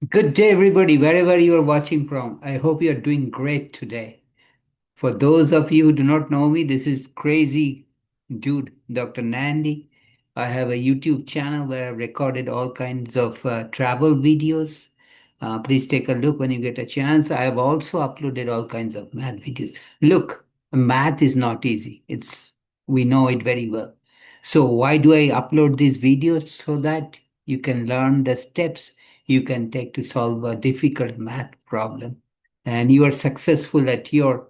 Good day, everybody, wherever you are watching from. I hope you are doing great today. For those of you who do not know me, this is crazy dude, Dr. Nandi. I have a YouTube channel where I've recorded all kinds of travel videos. Please take a look when you get a chance. I have also uploaded all kinds of math videos. Look, math is not easy. We know it very well. So why do I upload these videos? So that you can learn the steps you can take to solve a difficult math problem and you are successful at your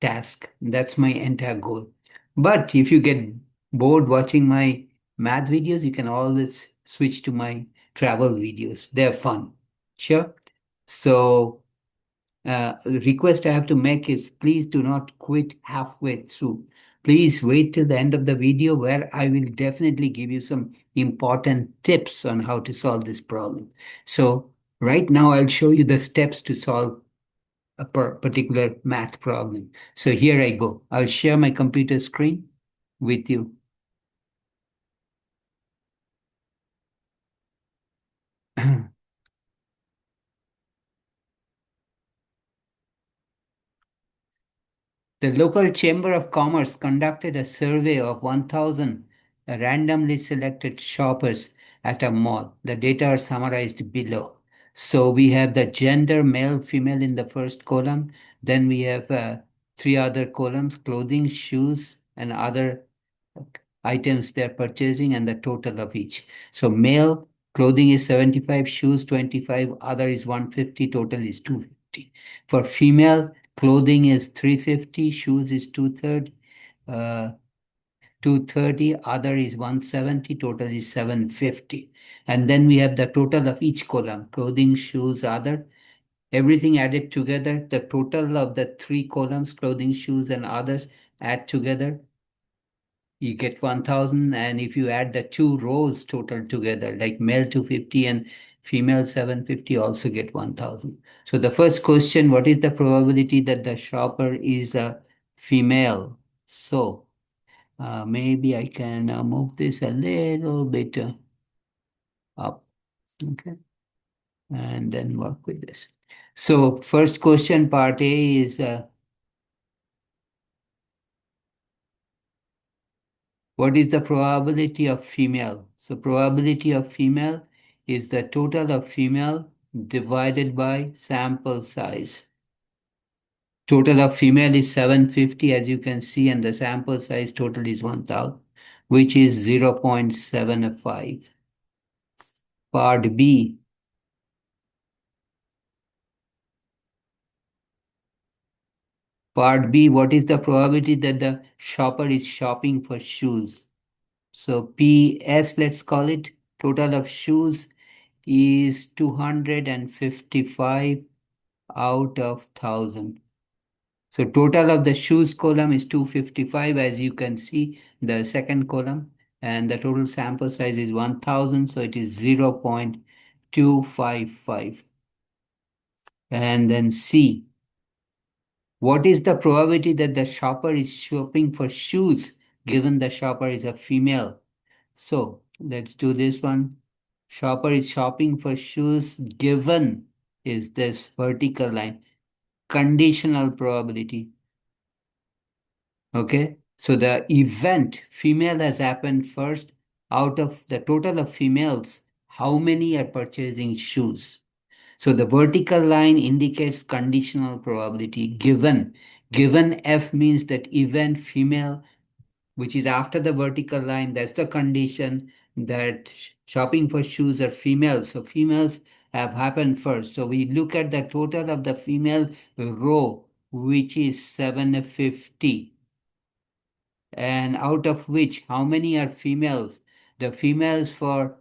task. That's my entire goal. But if you get bored watching my math videos, you can always switch to my travel videos. They're fun. Sure. So, request I have to make is please do not quit halfway through. Please wait till the end of the video where I will definitely give you some important tips on how to solve this problem. So, right now I'll show you the steps to solve a particular math problem. So here I go. I'll share my computer screen with you. The local Chamber of Commerce conducted a survey of 1,000 randomly selected shoppers at a mall. The data are summarized below. So we have the gender, male, female in the first column. Then we have three other columns, clothing, shoes, and other items they're purchasing and the total of each. So male clothing is 75, shoes 25, other is 150, total is 250. For female, clothing is 350, shoes is 230, other is 170, total is 750. And then we have the total of each column, clothing, shoes, other, everything added together. The total of the three columns, clothing, shoes, and others, add together you get 1000, and if you add the two rows total together like male 250 and female 750 also get 1000. So the first question, what is the probability that the shopper is a female? So maybe I can move this a little bit up, okay, and then work with this. So first question, part A is what is the probability of female? So probability of female is the total of female divided by sample size. Total of female is 750 as you can see, and the sample size total is 1000, which is 0.75. Part B. Part B, what is the probability that the shopper is shopping for shoes? So PS, let's call it, total of shoes is 255 out of 1000. So total of the shoes column is 255 as you can see the second column, and the total sample size is 1000, so it is 0.255. And then C, what is the probability that the shopper is shopping for shoes given the shopper is a female? So let's do this one. Shopper is shopping for shoes given is this vertical line. Conditional probability. Okay. So the event female has happened first. Out of the total of females, how many are purchasing shoes? So the vertical line indicates conditional probability given. Given F means that event female which is after the vertical line. That's the condition that shopping for shoes are females. So females have happened first. So we look at the total of the female row, which is 750. And out of which, how many are females? The females for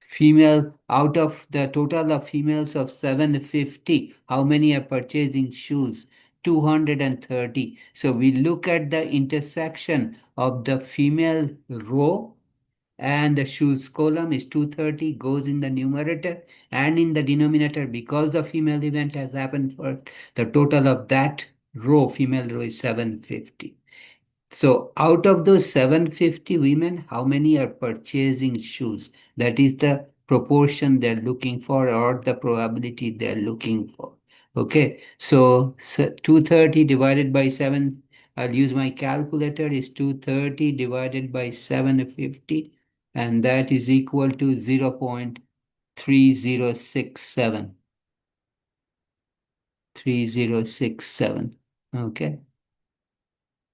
female, out of the total of females of 750, how many are purchasing shoes? 230. So we look at the intersection of the female row and the shoes column is 230 goes in the numerator, and in the denominator, because the female event has happened first, the total of that row, female row, is 750. So out of those 750 women, how many are purchasing shoes? That is the proportion they're looking for or the probability they're looking for. Okay, so 230 divided by 7, I'll use my calculator, is 230 divided by 750, and that is equal to 0.3067. 3067. Okay.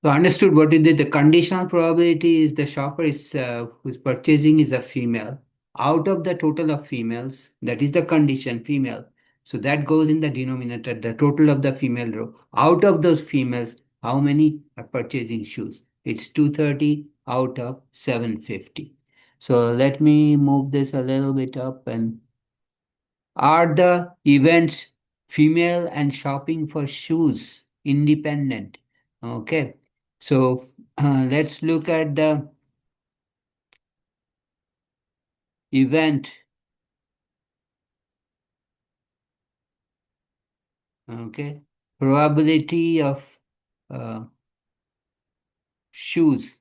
So understood what is the conditional probability is the shopper is who's purchasing is a female. Out of the total of females, that is the condition female. So that goes in the denominator, the total of the female row. Out of those females, how many are purchasing shoes? It's 230 out of 750. So let me move this a little bit up. And are the events female and shopping for shoes independent? Okay, so let's look at the event. Okay, probability of uh, shoes.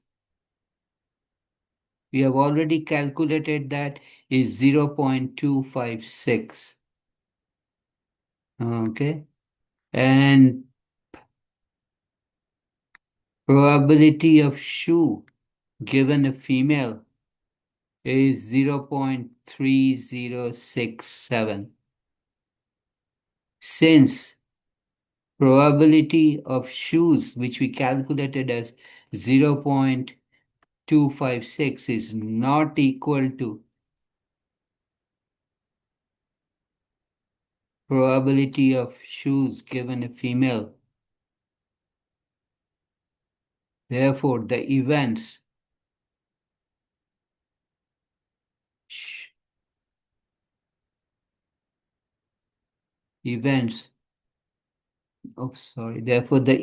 We have already calculated that is 0.256. Okay, and probability of shoe given a female is 0.3067. Since probability of shoes, which we calculated as 0.256, is not equal to probability of shoes given a female. Therefore, the sh- events, oh, sorry, therefore, the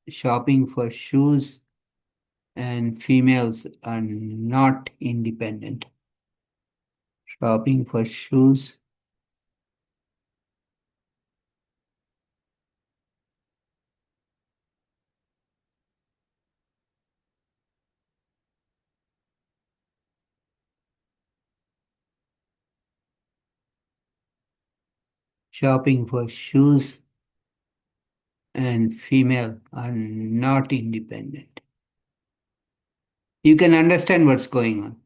shopping for shoes and females are not independent. Shopping for shoes, shopping for shoes and female are not independent. You can understand what's going on.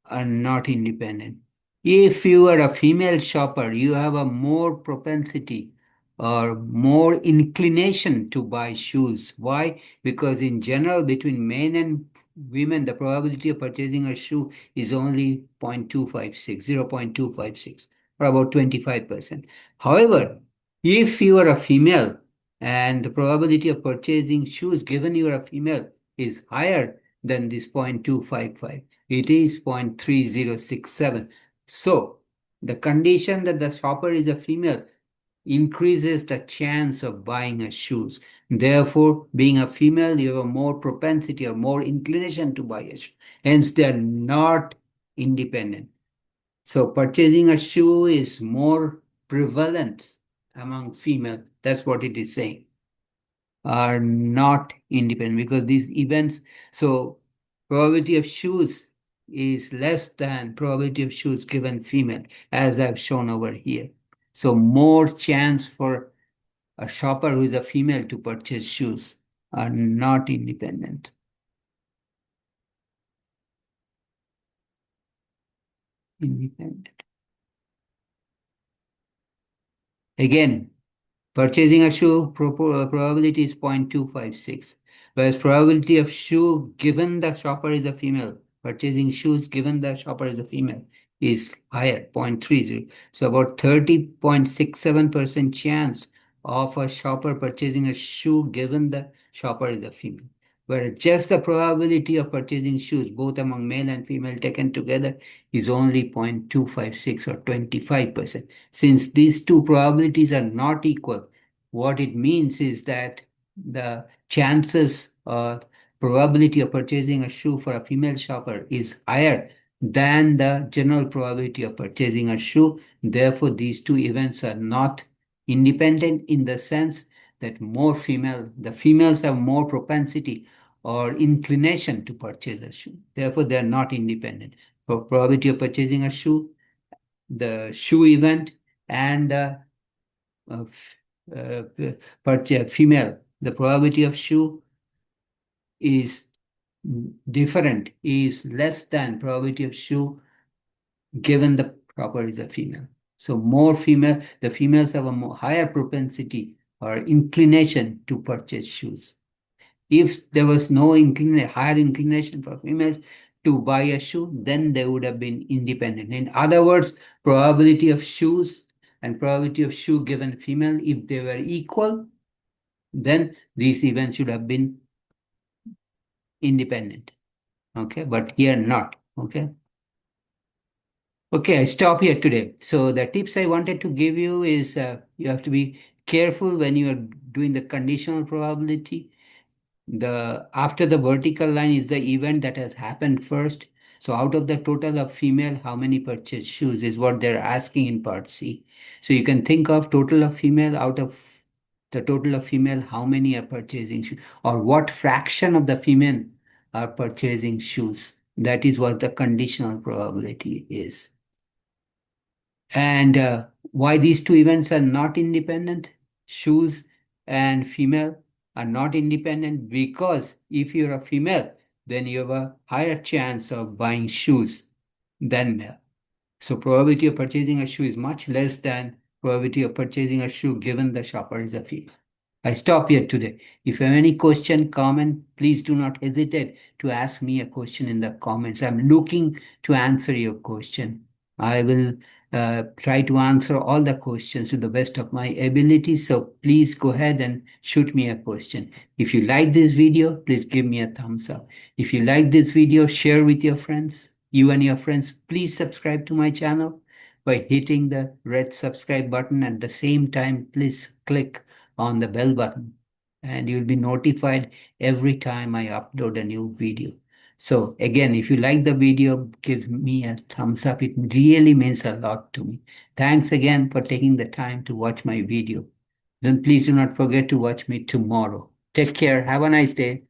Are not independent. If you are a female shopper, you have a more propensity or more inclination to buy shoes. Why? Because in general, between men and women, the probability of purchasing a shoe is only 0.256, 0.256, or about 25%. However, if you are a female and the probability of purchasing shoes given you are a female is higher than this 0.255, it is 0.3067. So, the condition that the shopper is a female increases the chance of buying a shoes. Therefore, being a female, you have a more propensity or more inclination to buy a shoe. Hence, they are not independent. So, purchasing a shoe is more prevalent among female. That's what it is saying. Are not independent because these events, so probability of shoes is less than probability of shoes given female, as I've shown over here. So more chance for a shopper who is a female to purchase shoes are not independent. Independent. Again, purchasing a shoe probability is 0.256, whereas probability of shoe given the shopper is a female, purchasing shoes given the shopper is a female is higher, 0.30. So about 30.67% chance of a shopper purchasing a shoe given the shopper is a female. Whereas just the probability of purchasing shoes, both among male and female taken together, is only 0.256 or 25%. Since these two probabilities are not equal, what it means is that the chances or probability of purchasing a shoe for a female shopper is higher than the general probability of purchasing a shoe. Therefore, these two events are not independent in the sense that the females have more propensity or inclination to purchase a shoe. Therefore, they are not independent. For probability of purchasing a shoe, the shoe event and the f- female, the probability of shoe is different, is less than probability of shoe given the properties of female. So the females have a higher propensity or inclination to purchase shoes. If there was no higher inclination for females to buy a shoe, then they would have been independent. In other words, probability of shoes and probability of shoe given female, if they were equal, then these events should have been independent. Okay, but here not. Okay. Okay, I stop here today. So the tips I wanted to give you is you have to be careful when you are doing the conditional probability. The after the vertical line is the event that has happened first. So out of the total of female, how many purchased shoes is what they're asking in part C. So you can think of total of female out of the total of female, how many are purchasing shoes, or what fraction of the female are purchasing shoes. That is what the conditional probability is. And why these two events are not independent? Shoes and female are not independent because if you're a female, then you have a higher chance of buying shoes than male. So probability of purchasing a shoe is much less than probability of purchasing a shoe given the shopper is a female. I stop here today. If you have any question, comment, please do not hesitate to ask me a question in the comments. I'm looking to answer your question. I will try to answer all the questions to the best of my ability. So please go ahead and shoot me a question. If you like this video, please give me a thumbs up. If you like this video, share with your friends. You and your friends, please subscribe to my channel by hitting the red subscribe button. At the same time, please click on the bell button and you'll be notified every time I upload a new video. So again, if you like the video, give me a thumbs up. It really means a lot to me. Thanks again for taking the time to watch my video. Then please do not forget to watch me tomorrow. Take care. Have a nice day.